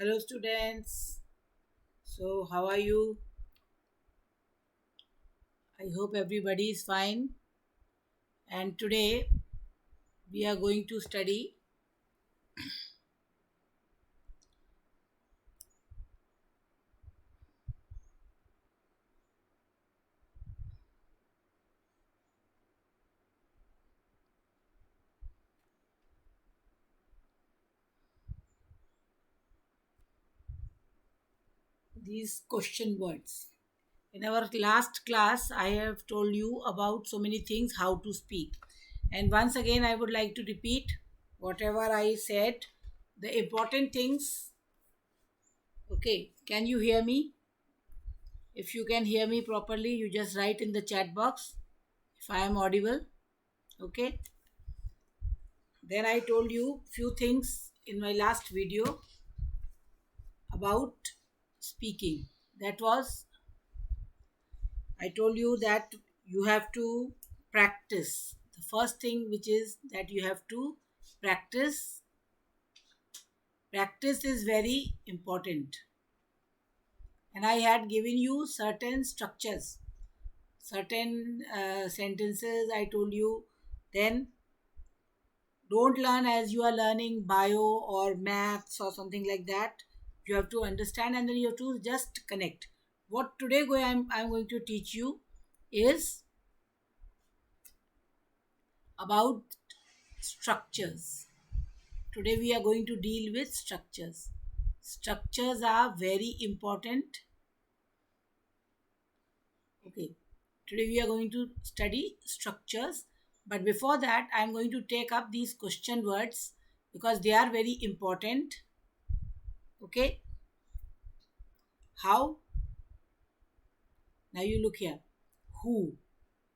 Hello, students. So, how are you? I hope everybody is fine. And today we are going to study these question words. In our last class, I have told you about so many things how to speak. And once again, I would like to repeat whatever I said. The important things. Okay, can you hear me? If you can hear me properly, you just write in the chat box if I am audible. Okay. Then I told you few things in my last video about speaking. That was, I told you that you have to practice. The first thing, which is that you have to practice. Practice is very important. And I had given you certain structures, certain sentences. I told you, then don't learn as you are learning bio or maths or something like that. You have to understand and then you have to just connect. What today I'm going to teach you is about structures. Today we are going to deal with structures. Structures are very important. Okay. Today we are going to study structures. But before that, I am going to take up these question words because they are very important. Okay. How? Now you look here. Who?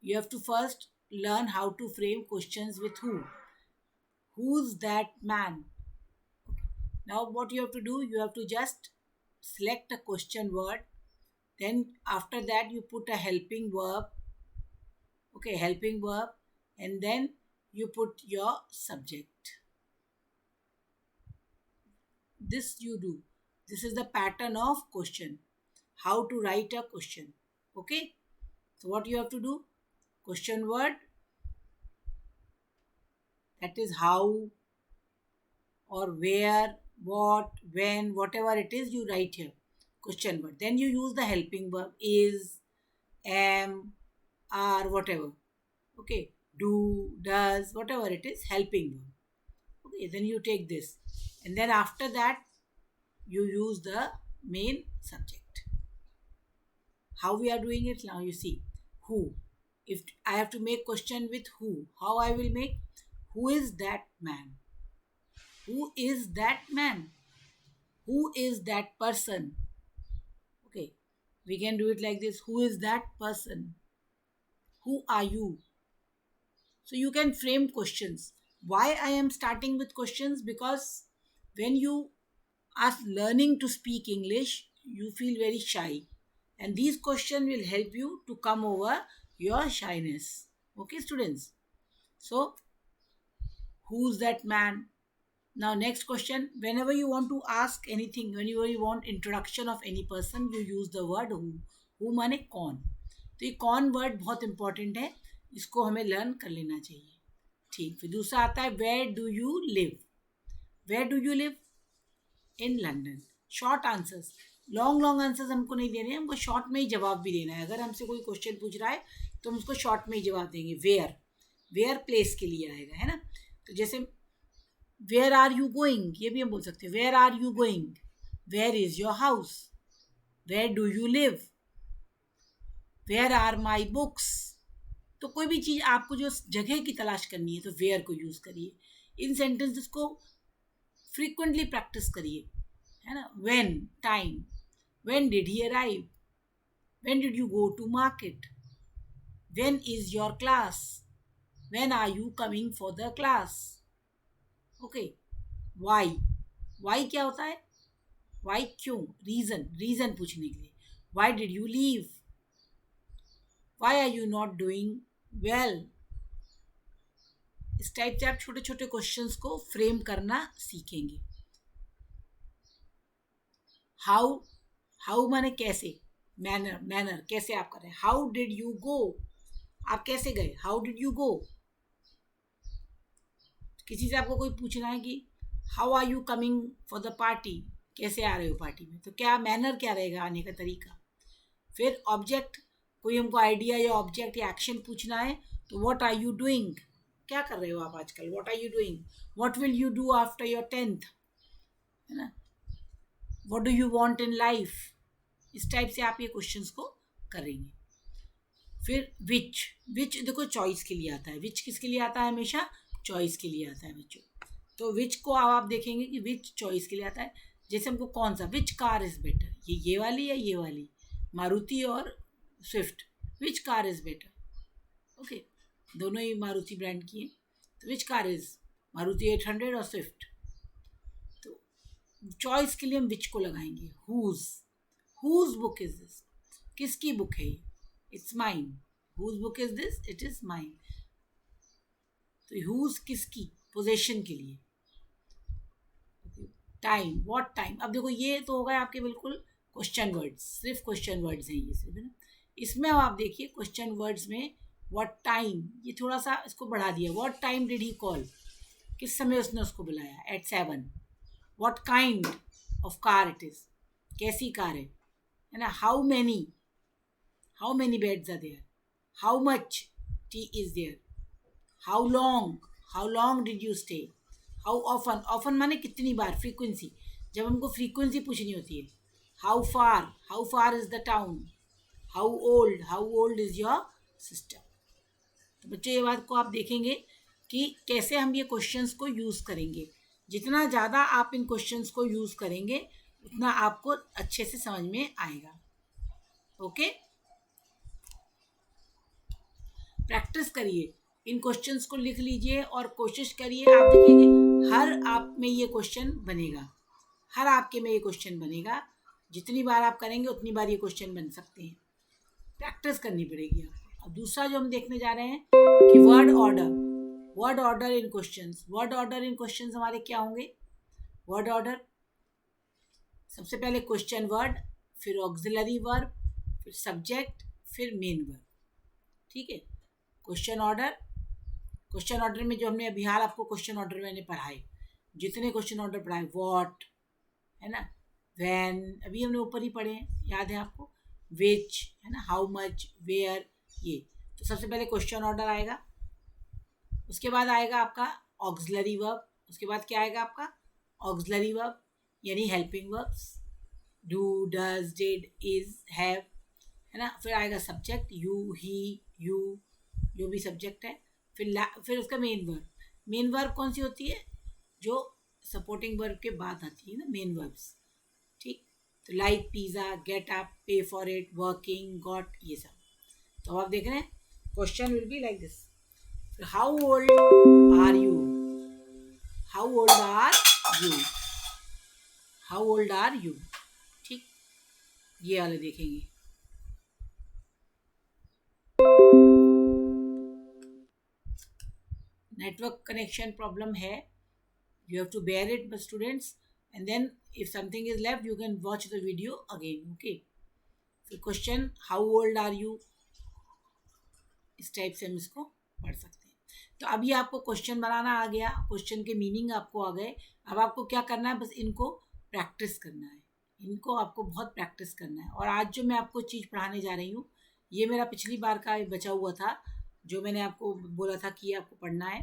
You have to first learn how to frame questions with who. Who's that man? Now what you have to do, you have to just select a question word. Then after that you put a helping verb. Okay, helping verb. And then you put your subject. This you do. This is the pattern of question. How to write a question. Okay. So what you have to do? Question word. That is how or where, what, when, whatever it is, you write here. Question word. Then you use the helping verb is, am, are, whatever. Okay. Do, does, whatever it is, helping verb. Okay. Then you take this. And then after that, you use the main subject. How we are doing it now, you see. Who? If I have to make question with who, how I will make? Who is that man? Who is that man? Who is that person? Okay, we can do it like this. Who is that person? Who are you? So you can frame questions. Why I am starting with questions? Because when you are learning to speak English, you feel very shy. And these questions will help you to come over your shyness. Okay, students? So, who's that man? Now, next question. Whenever you want to ask anything, whenever you want introduction of any person, you use the word who. Who माने कौन. तो ये कौन word बहुत important है, इसको हमें learn कर लेना चाहिए. ठीक. फिर दूसरा आता है where do you live. Where do you live? In London. Short answers. Long long answers हमको नहीं देने हैं, हमको शॉर्ट में ही जवाब भी देना है. अगर हमसे कोई क्वेश्चन पूछ रहा है तो हम उसको शॉर्ट में ही जवाब देंगे. वेयर. वेयर प्लेस के लिए आएगा, है ना. तो जैसे वेयर आर यू गोइंग, ये भी हम बोल सकते हैं. Where are you going? Where is your house? Where do you live? Where are my books? तो कोई भी चीज़ आपको जो जगह की तलाश करनी है तो वेयर को यूज़ करिए. इन सेंटेंसेस को फ्रीक्वेंटली प्रैक्टिस करिए, है ना. When, time. When did he arrive? When did you go to market? When is your class? When are you coming for the class? Okay. Why. Why क्या होता है? वाई क्यों? रीजन. रीजन पूछने के लिए. Why did you leave? Why are you not doing well? इस type से आप छोटे छोटे क्वेश्चंस को फ्रेम करना सीखेंगे. हाउ, हाउ माने कैसे, मैनर, मैनर कैसे आप कर रहे हैं, हाउ डिड यू गो, आप कैसे गए, हाउ डिड यू गो। किसी से आपको कोई पूछना है कि how are you coming for the party, कैसे आ रहे हो पार्टी में, तो क्या मैनर क्या रहेगा आने का तरीका। फिर ऑब्जेक्ट, कोई हमको आइडिया या ऑब्जेक्ट या एक्शन पूछना है तो व्हाट आर यू डूइंग, क्या कर रहे हो आप आजकल, what are you doing, what will you do after your 10th, है ना, what do you want in life. इस टाइप से आप ये क्वेश्चंस को करेंगे। फिर विच देखो चॉइस के लिए आता है, विच किसके लिए आता है, हमेशा चॉइस के लिए आता है बच्चों। तो विच को आप देखेंगे कि विच चॉइस के लिए आता है। जैसे हमको कौन सा, विच कार इज बेटर, ये वाली या ये वाली, मारुति और Swift, which car is better, okay, दोनों ही मारुति ब्रांड की है, तो विच कार इज, मारुति 800 और स्विफ्ट। तो चॉइस के लिए हम विच को लगाएंगे। हुज बुक इज दिस, किसकी बुक है ये, it's mine, whose book is this, it is mine. तो हुज किसकी, पोजेशन के लिए। टाइम, व्हाट टाइम, अब देखो ये तो हो गए आपके बिल्कुल क्वेश्चन वर्ड्स, सिर्फ क्वेश्चन वर्ड्स हैं ये सिर्फ, है ना। इसमें अब आप देखिए क्वेश्चन वर्ड्स में व्हाट टाइम, ये थोड़ा सा इसको बढ़ा दिया, what time did he call, किस समय उसने उसको बुलाया, at 7। What kind of car it is, कैसी कार है ना। How many beds are there, how much tea is there, how long did you stay, how often, often माने कितनी बार, फ्रीक्वेंसी, जब हमको फ्रीक्वेंसी पूछनी होती है। How far is the town, how old is your sister. तो बच्चों ये बात को आप देखेंगे कि कैसे हम ये क्वेश्चंस को यूज़ करेंगे। जितना ज़्यादा आप इन क्वेश्चंस को यूज़ करेंगे उतना आपको अच्छे से समझ में आएगा। ओके, प्रैक्टिस करिए, इन क्वेश्चंस को लिख लीजिए और कोशिश करिए, आप देखेंगे हर आप में ये क्वेश्चन बनेगा, हर आपके में ये क्वेश्चन बनेगा। जितनी बार आप करेंगे उतनी बार ये क्वेश्चन बन सकते हैं, प्रैक्टिस करनी पड़ेगी आपको। अब दूसरा जो हम देखने जा रहे हैं कि word order in questions. Word order in questions हमारे क्या होंगे, वर्ड ऑर्डर, सबसे पहले क्वेश्चन वर्ड, फिर ऑक्सिलरी वर्ब, फिर सब्जेक्ट, फिर मेन वर्ब, ठीक है। क्वेश्चन ऑर्डर में जो हमने अभी हाल आपको क्वेश्चन ऑर्डर मैंने पढ़ाए, जितने क्वेश्चन ऑर्डर पढ़ाए, व्हाट, है ना, व्हेन, अभी हमने ऊपर ही पढ़े हैं, याद है आपको, विच, है ना, हाउ मच, वेयर, ये। तो सबसे पहले क्वेश्चन ऑर्डर आएगा, उसके बाद आएगा आपका ऑक्सिलरी वर्ब, उसके बाद क्या आएगा आपका ऑक्सिलरी वर्ब यानी helping verbs, do, does, did, is, have, है ना। फिर आएगा सब्जेक्ट, यू, ही, यू, जो भी सब्जेक्ट है। फिर उसका मेन वर्ब कौन सी होती है, जो सपोर्टिंग वर्ब के बाद आती है ना, मेन वर्ब्स, ठीक। तो like, pizza, get up, pay for it, working, got, ये सब। तो आप देख रहे हैं question will be like this, how old are you, how old are you, how old are you, ठीक, ये वाले देखेंगे। नेटवर्क कनेक्शन प्रॉब्लम है, you have to bear it but students, and then if something is left you can watch the video again, okay। फिर question how old are you, इस type से हम इसको पढ़ सकते हैं। तो अभी आपको क्वेश्चन बनाना आ गया, क्वेश्चन के मीनिंग आपको आ गए। अब आपको क्या करना है, बस इनको प्रैक्टिस करना है, इनको आपको बहुत प्रैक्टिस करना है। और आज जो मैं आपको चीज़ पढ़ाने जा रही हूँ ये मेरा पिछली बार का बचा हुआ था, जो मैंने आपको बोला था कि ये आपको पढ़ना है।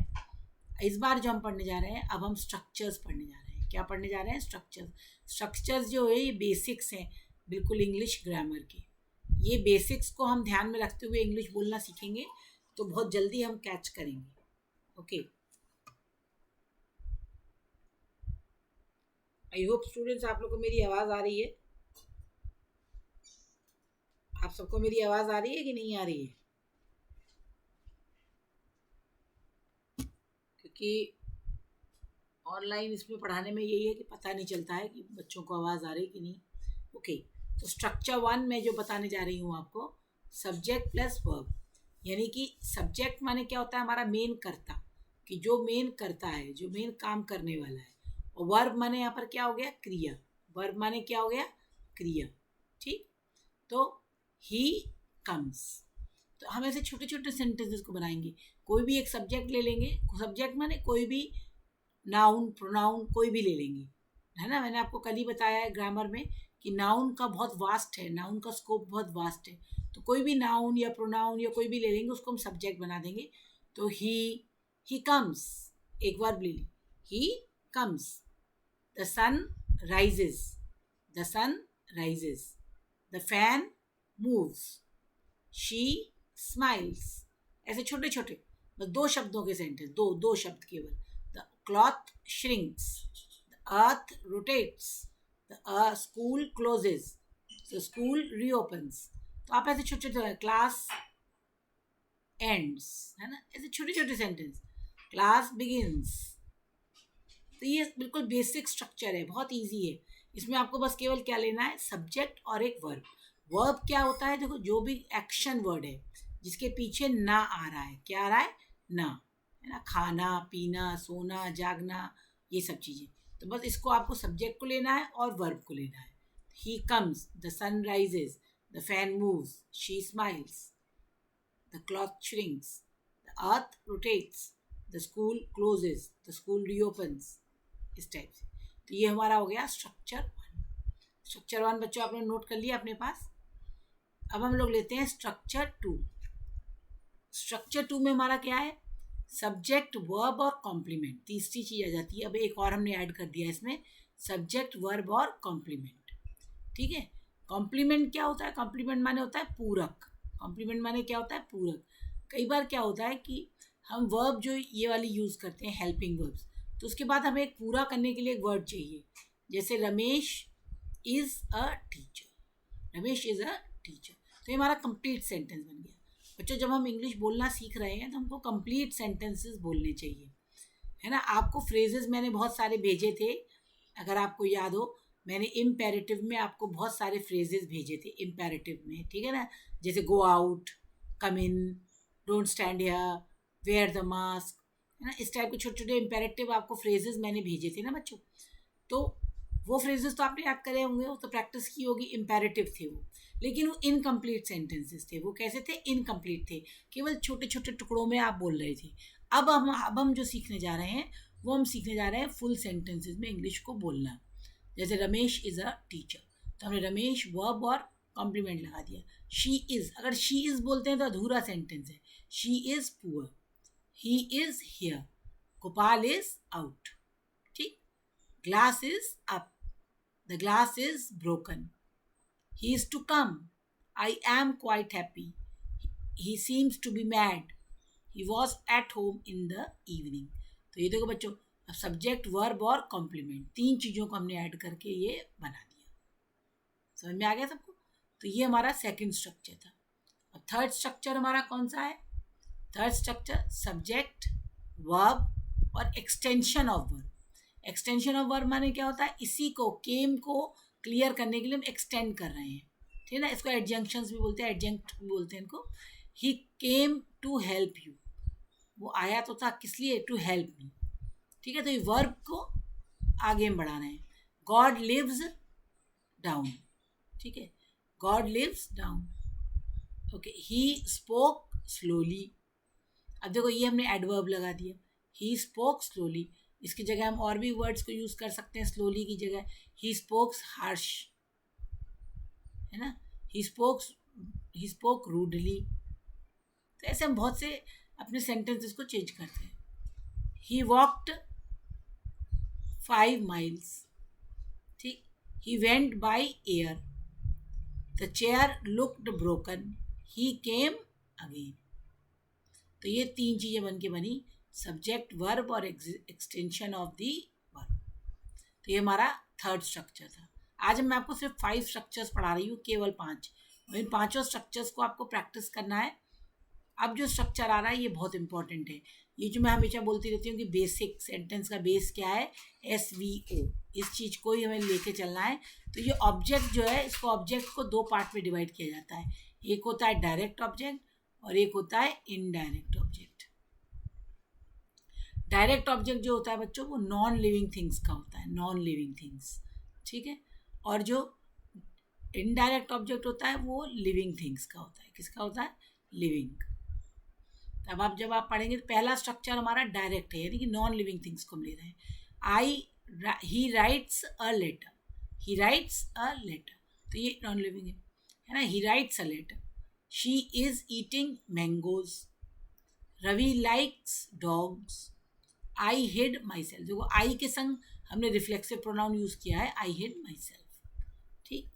इस बार जो हम पढ़ने जा रहे हैं, अब हम स्ट्रक्चर्स पढ़ने जा रहे हैं। क्या पढ़ने जा रहे हैं, स्ट्रक्चर्स जो है ये बेसिक्स हैं बिल्कुल इंग्लिश ग्रामर के। ये बेसिक्स को हम ध्यान में रखते हुए इंग्लिश बोलना सीखेंगे तो बहुत जल्दी हम कैच करेंगे, ओके। आई होप स्टूडेंट्स आप लोग को मेरी आवाज़ आ रही है, आप सबको मेरी आवाज़ आ रही है कि नहीं आ रही है, क्योंकि ऑनलाइन इसमें पढ़ाने में यही है कि पता नहीं चलता है कि बच्चों को आवाज़ आ रही कि नहीं, ओके। तो स्ट्रक्चर 1 में जो बताने जा रही हूँ आपको, सब्जेक्ट प्लस वर्ब, यानी कि सब्जेक्ट माने क्या होता है, हमारा मेन कर्ता, कि जो मेन करता है, जो मेन काम करने वाला है। और वर्ब माने यहाँ पर क्या हो गया, क्रिया। वर्ब माने क्या हो गया, क्रिया, ठीक। तो ही कम्स, तो हम ऐसे छोटे छोटे सेंटेंसेस को बनाएंगे। कोई भी एक सब्जेक्ट ले लेंगे, सब्जेक्ट माने कोई भी नाउन प्रोनाउन कोई भी ले लेंगे, है ना। मैंने आपको कल ही बताया है ग्रामर में कि नाउन का बहुत वास्ट है, नाउन का स्कोप बहुत वास्ट है। तो कोई भी नाउन या प्रोनाउन या कोई भी ले लेंगे, उसको हम सब्जेक्ट बना देंगे। तो ही कम्स, एक वर्ब ले ली, he comes. The sun rises, the sun rises. The fan moves, she smiles. ऐसे छोटे छोटे बस दो शब्दों के सेंटेंस, दो शब्द केवल। The cloth shrinks, the earth rotates, the school closes, the school reopens. तो आप ऐसे छोटे छोटे, क्लास एंड्स, है ना, ऐसे छोटे छोटे सेंटेंस। Class begins. तो ये बिल्कुल बेसिक स्ट्रक्चर है, बहुत इजी है। इसमें आपको बस केवल क्या लेना है, सब्जेक्ट और एक वर्ब। वर्ब क्या होता है, देखो जो भी एक्शन वर्ड है जिसके पीछे ना आ रहा है, क्या आ रहा है, ना, है ना, खाना पीना सोना जागना, ये सब चीज़ें। तो बस इसको आपको सब्जेक्ट को लेना है और वर्ब को लेना है। He comes, the sun rises, the fan moves, she smiles, the cloth shrinks, the earth rotates, the school closes, the school reopens, इस टाइप से। तो ये हमारा हो गया स्ट्रक्चर वन। स्ट्रक्चर वन बच्चों आपने नोट कर लिया अपने पास। अब हम लोग लेते हैं स्ट्रक्चर टू। स्ट्रक्चर टू में हमारा क्या है, सब्जेक्ट वर्ब और कॉम्प्लीमेंट, तीसरी चीज आ जाती है। अब एक और हमने ऐड कर दिया इसमें, सब्जेक्ट वर्ब और कॉम्प्लीमेंट, ठीक है। कॉम्प्लीमेंट क्या होता है, कॉम्प्लीमेंट माने होता है पूरक। कॉम्प्लीमेंट माने क्या होता है, पूरक। कई बार क्या होता है कि हम वर्ब जो ये वाली यूज़ करते हैं हेल्पिंग वर्ब्स, तो उसके बाद हमें एक पूरा करने के लिए एक वर्ड चाहिए। जैसे Ramesh is a teacher, Ramesh is a teacher, तो ये हमारा कंप्लीट सेंटेंस बन गया। बच्चों जब हम इंग्लिश बोलना सीख रहे हैं तो हमको कंप्लीट सेंटेंसेस बोलने चाहिए, है ना। आपको फ्रेजेस मैंने बहुत सारे भेजे थे, अगर आपको याद हो, मैंने इम्पेरेटिव में आपको बहुत सारे फ्रेजेस भेजे थे, इम्पेरेटिव में, ठीक है ना। जैसे go out, come in, don't stand here, wear the mask, है ना। इस टाइप के छोटे छोटे इम्पेरेटिव आपको फ्रेजेस मैंने भेजे थे ना बच्चों। तो वो फ्रेजेस तो आपने याद करे होंगे, वो तो प्रैक्टिस की होगी, इम्पेरेटिव थे वो, लेकिन वो इनकम्प्लीट सेंटेंसेस थे। वो कैसे थे, इनकम्प्लीट थे, केवल छोटे छोटे टुकड़ों में आप बोल रहे थे। अब हम जो सीखने जा रहे हैं, वो हम सीखने जा रहे हैं फुल सेंटेंसेस में इंग्लिश को बोलना। जैसे रमेश इज़ अ टीचर, तो हमने रमेश वर्ब और कॉम्प्लीमेंट लगा दिया। शी इज़, अगर शी इज़ बोलते हैं तो अधूरा सेंटेंस है। She is poor, he is here, Gopal is out, ठीक। Glass is up, the glass is broken. He is to come. I am quite happy. He seems to be mad. He was at home in the evening. तो ये देखो बच्चों, अब subject verb और complement, तीन चीज़ों को हमने ऐड करके ये बना दिया। समझ में आ गया सबको। तो ये हमारा सेकंड स्ट्रक्चर था। अब थर्ड स्ट्रक्चर हमारा कौन सा है, थर्ड स्ट्रक्चर सब्जेक्ट वर्ब और extension of verb. Extension of verb माने क्या होता है, इसी को केम को क्लियर करने के लिए हम एक्सटेंड कर रहे हैं, ठीक है ना। इसको एडजंक्शंस भी बोलते हैं, एडजंक्ट भी बोलते हैं इनको। ही केम टू हेल्प यू, वो आया तो था किस लिए, टू हेल्प मी, ठीक है। तो ये वर्ब को आगे हम बढ़ा रहे हैं। गॉड लिव्स डाउन, ठीक है, God lives down, okay. He spoke slowly, अब देखो ये हमने एडवर्ब लगा दिया, ही स्पोक स्लोली। इसकी जगह हम और भी वर्ड्स को यूज़ कर सकते हैं स्लोली की जगह, ही स्पोक्स हार्श, है ना, ही स्पोक रूडली। तो ऐसे हम बहुत से अपने सेंटेंसेस को चेंज करते हैं। ही वॉकड 5 miles, ठीक। He went by air, the chair looked broken, he came again. तो ये तीन चीज़ें बन के बनी, सब्जेक्ट वर्ब और एक्सटेंशन ऑफ दी वर्ब। तो ये हमारा थर्ड स्ट्रक्चर था। आज मैं आपको सिर्फ 5 स्ट्रक्चर्स पढ़ा रही हूँ, केवल 5। इन पांचों स्ट्रक्चर्स को आपको प्रैक्टिस करना है। अब जो स्ट्रक्चर आ रहा है ये बहुत इंपॉर्टेंट है। ये जो मैं हमेशा बोलती रहती हूँ कि बेसिक सेंटेंस का बेस क्या है, SVO, इस चीज़ को ही हमें लेके चलना है। तो ये ऑब्जेक्ट जो है, इसको ऑब्जेक्ट को 2 पार्ट में डिवाइड किया जाता है। एक होता है डायरेक्ट ऑब्जेक्ट और एक होता है इनडायरेक्ट ऑब्जेक्ट। डायरेक्ट ऑब्जेक्ट जो होता है बच्चों, वो नॉन लिविंग थिंग्स का होता है, नॉन लिविंग थिंग्स, ठीक है। और जो इनडायरेक्ट ऑब्जेक्ट होता है वो लिविंग थिंग्स का होता है. किसका होता है? लिविंग. अब आप जब आप पढ़ेंगे तो पहला स्ट्रक्चर हमारा डायरेक्ट है, यानी कि नॉन लिविंग थिंग्स को हम ले रहे हैं. He writes a letter. He writes a letter, तो ये नॉन लिविंग है ना. He writes a letter. She is eating mangoes. Ravi likes dogs. I hid myself. देखो आई के संग हमने रिफ्लेक्सिव प्रोनाउन यूज किया है, आई हिड माई सेल्फ. ठीक.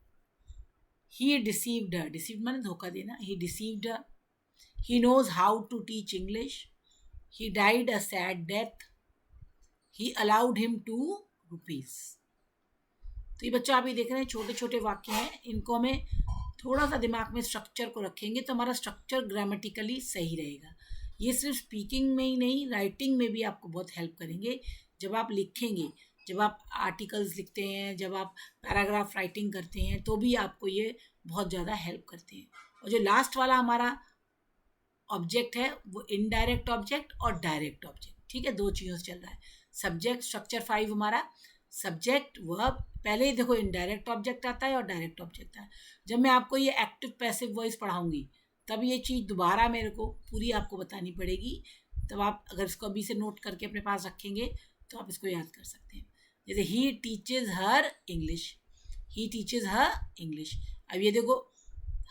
ही डिसीव्ड हर. डिसीव्ड माने धोखा देना. He deceived her. He knows how to teach English. He died a sad death. He allowed him 2 rupees. तो ये बच्चा आप ये देख रहे हैं छोटे छोटे वाक्य हैं, इनको हमें थोड़ा सा दिमाग में स्ट्रक्चर को रखेंगे तो हमारा स्ट्रक्चर ग्रामेटिकली सही रहेगा. ये सिर्फ स्पीकिंग में ही नहीं, राइटिंग में भी आपको बहुत हेल्प करेंगे. जब आप लिखेंगे, जब आप आर्टिकल्स लिखते हैं, जब आप पैराग्राफ राइटिंग करते हैं, तो भी आपको ये बहुत ज़्यादा हेल्प करते हैं. और जो लास्ट वाला हमारा ऑब्जेक्ट है वो इनडायरेक्ट ऑब्जेक्ट और डायरेक्ट ऑब्जेक्ट. ठीक है, 2 चीज़ों से चल रहा है. सब्जेक्ट स्ट्रक्चर 5 हमारा सब्जेक्ट वर्ब. पहले ही देखो इनडायरेक्ट ऑब्जेक्ट आता है और डायरेक्ट ऑब्जेक्ट आता है. जब मैं आपको ये एक्टिव पैसिव वॉइस पढ़ाऊंगी तब ये चीज़ दोबारा मेरे को पूरी आपको बतानी पड़ेगी. तब आप अगर इसको अभी से नोट करके अपने पास रखेंगे तो आप इसको याद कर सकते हैं. जैसे ही टीचेज हर इंग्लिश. ही टीचेज हर इंग्लिश. अब ये देखो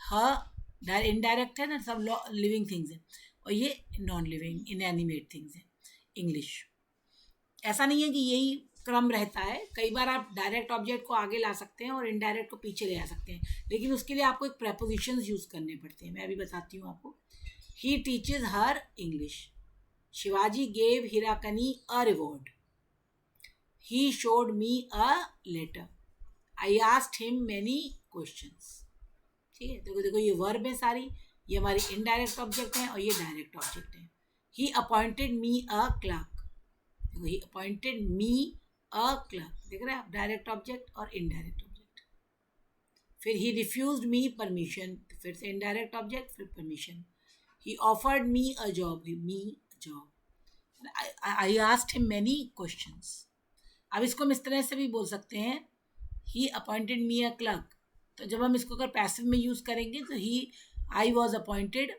ह इनडायरेक्ट है ना, सब लिविंग थिंग्स है, और ये नॉन लिविंग इनएनिमेट थिंग्स है. इंग्लिश. ऐसा नहीं है कि यही क्रम रहता है, कई बार आप डायरेक्ट ऑब्जेक्ट को आगे ला सकते हैं और इनडायरेक्ट को पीछे ले आ सकते हैं, लेकिन उसके लिए आपको एक प्रेपोजिशंस यूज़ करने पड़ते हैं. मैं अभी बताती हूँ आपको. He teaches her English. Shivaji gave Hirakani a reward. He showed me a letter. I asked him many questions. ठीक है, देखो देखो ये वर्ब है सारी, ये हमारी इनडायरेक्ट ऑब्जेक्ट हैं और ये डायरेक्ट ऑब्जेक्ट हैं. ही अपॉइंटेड मी अ क्लर्क. देखो ही अपॉइंटेड मी अ क्लर्क. देख रहे हैं आप, डायरेक्ट ऑब्जेक्ट और इनडायरेक्ट ऑब्जेक्ट. फिर ही रिफ्यूज्ड मी परमिशन. फिर से इनडायरेक्ट ऑब्जेक्ट, फिर permission. He offered me a job. Me job. I asked him many questions. अब इसको हम इस तरह से भी बोल सकते हैं, ही अपॉइंटेड मी अ क्लर्क. तो जब हम इसको अगर पैसिव में यूज़ करेंगे तो he I was appointed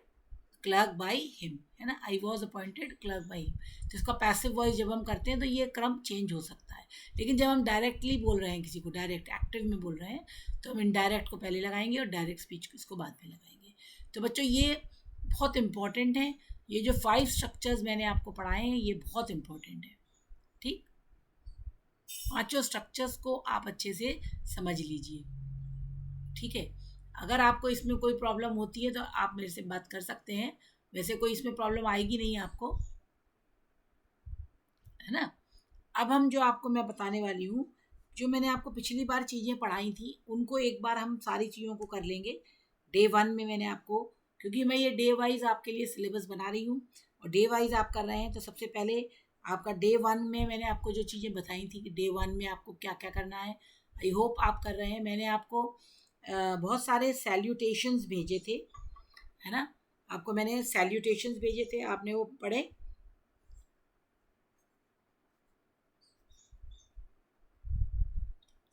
clerk by him, है ना. I was appointed clerk by him. तो इसका पैसिव वॉइस जब हम करते हैं तो ये क्रम चेंज हो सकता है. लेकिन जब हम डायरेक्टली बोल रहे हैं किसी को, डायरेक्ट एक्टिव में बोल रहे हैं, तो हम इनडायरेक्ट को पहले लगाएंगे और डायरेक्ट स्पीच को इसको बाद में लगाएंगे. तो बच्चों ये बहुत इंपॉर्टेंट है. ये जो 5 स्ट्रक्चर्स मैंने आपको पढ़ाए हैं ये बहुत इंपॉर्टेंट है. ठीक, 5 स्ट्रक्चर्स को आप अच्छे से समझ लीजिए. ठीक है, अगर आपको इसमें कोई प्रॉब्लम होती है तो आप मेरे से बात कर सकते हैं. वैसे कोई इसमें प्रॉब्लम आएगी नहीं आपको, है ना. अब हम जो आपको मैं बताने वाली हूँ, जो मैंने आपको पिछली बार चीज़ें पढ़ाई थी उनको एक बार हम सारी चीज़ों को कर लेंगे. डे 1 में मैंने आपको, क्योंकि मैं ये डे वाइज आपके लिए सिलेबस बना रही हूँ और डे वाइज आप कर रहे हैं, तो सबसे पहले आपका डे 1 में मैंने आपको जो चीज़ें बताई थी कि डे 1 में आपको क्या क्या करना है, आई होप आप कर रहे हैं. मैंने आपको बहुत सारे सैल्यूटेशंस भेजे थे, है ना. आपको मैंने सैल्यूटेशंस भेजे थे, आपने वो पढ़े.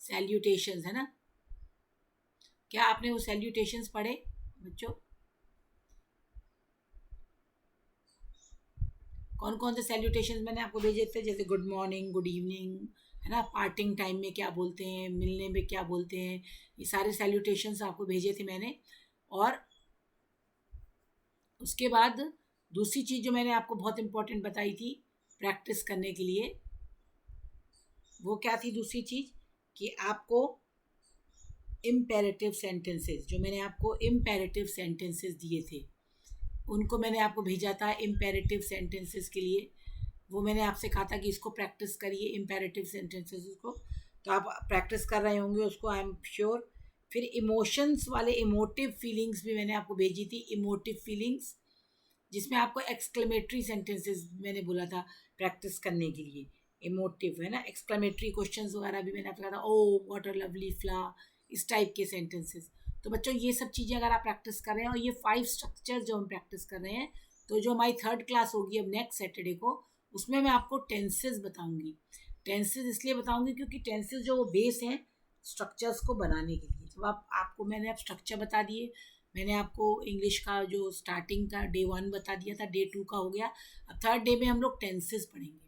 सैल्यूटेशंस, है ना. क्या आपने वो सैल्यूटेशंस पढ़े बच्चों? कौन कौन से सैल्यूटेशंस मैंने आपको भेजे थे? जैसे गुड मॉर्निंग, गुड इवनिंग, है ना. पार्टिंग टाइम में क्या बोलते हैं, मिलने में क्या बोलते हैं, ये सारे सैल्यूटेशंस आपको भेजे थे मैंने. और उसके बाद दूसरी चीज़ जो मैंने आपको बहुत इंपॉर्टेंट बताई थी प्रैक्टिस करने के लिए, वो क्या थी दूसरी चीज़, कि आपको इम्पेरेटिव सेंटेंसेस, जो मैंने आपको इम्पेरेटिव सेंटेंसेस दिए थे उनको मैंने आपको भेजा था इम्पेरेटिव सेंटेंसेस के लिए. वो मैंने आपसे कहा था कि इसको प्रैक्टिस करिए इम्पेरेटिव सेंटेंसेस को. तो आप प्रैक्टिस कर रहे होंगे उसको, आई एम श्योर. फिर इमोशंस वाले इमोटिव फीलिंग्स भी मैंने आपको भेजी थी. इमोटिव फीलिंग्स जिसमें आपको एक्सक्लेमेटरी सेंटेंसेस मैंने बोला था प्रैक्टिस करने के लिए. इमोटिव, है ना. एक्सक्लेमेटरी क्वेश्चंस वगैरह भी मैंने आपको कहा था, oh what a lovely flower, इस टाइप के सेंटेंसेस. तो बच्चों ये सब चीज़ें अगर आप प्रैक्टिस कर रहे हैं और ये 5 स्ट्रक्चर जो हम प्रैक्टिस कर रहे हैं, तो जो हमारी 3rd क्लास होगी अब नेक्स्ट सैटरडे को, उसमें मैं आपको टेंसेस बताऊंगी. टेंसेस इसलिए बताऊंगी क्योंकि टेंसेस जो वो बेस हैं स्ट्रक्चर्स को बनाने के लिए. मतलब आपको मैंने अब स्ट्रक्चर बता दिए, मैंने आपको इंग्लिश का जो स्टार्टिंग का डे 1 बता दिया था, डे 2 का हो गया। अब थर्ड डे में हम लोग टेंसेस पढ़ेंगे,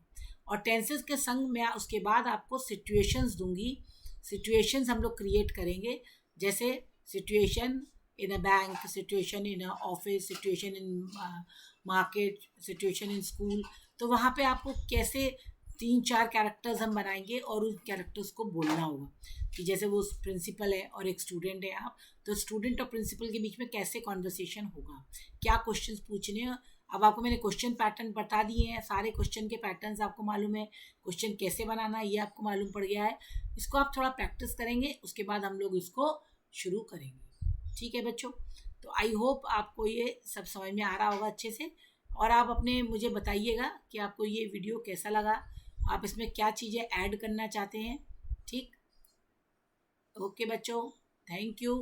और टेंसेस के संग मैं उसके बाद आपको सिचुएशंस दूंगी। सिचुएशंस हम लोग क्रिएट करेंगे, जैसे situation in a bank, situation in a office, situation in market, situation in school. तो वहाँ पे आपको कैसे 3-4 कैरेक्टर्स हम बनाएंगे और उन कैरेक्टर्स को बोलना होगा कि जैसे वो प्रिंसिपल है और एक स्टूडेंट है आप, तो स्टूडेंट और प्रिंसिपल के बीच में कैसे कॉन्वर्सेशन होगा, क्या क्वेश्चंस पूछने हैं। अब आपको मैंने क्वेश्चन पैटर्न बता दिए हैं, सारे क्वेश्चन के पैटर्न्स आपको मालूम है, क्वेश्चन कैसे बनाना है ये आपको मालूम पड़ गया है। इसको आप थोड़ा प्रैक्टिस करेंगे, उसके बाद हम लोग इसको शुरू करेंगे। ठीक है बच्चों, तो आई होप आपको ये सब समझ में आ रहा होगा अच्छे से, और आप अपने मुझे बताइएगा कि आपको ये वीडियो कैसा लगा, आप इसमें क्या चीज़ें ऐड करना चाहते हैं। ठीक, ओके बच्चों, थैंक यू।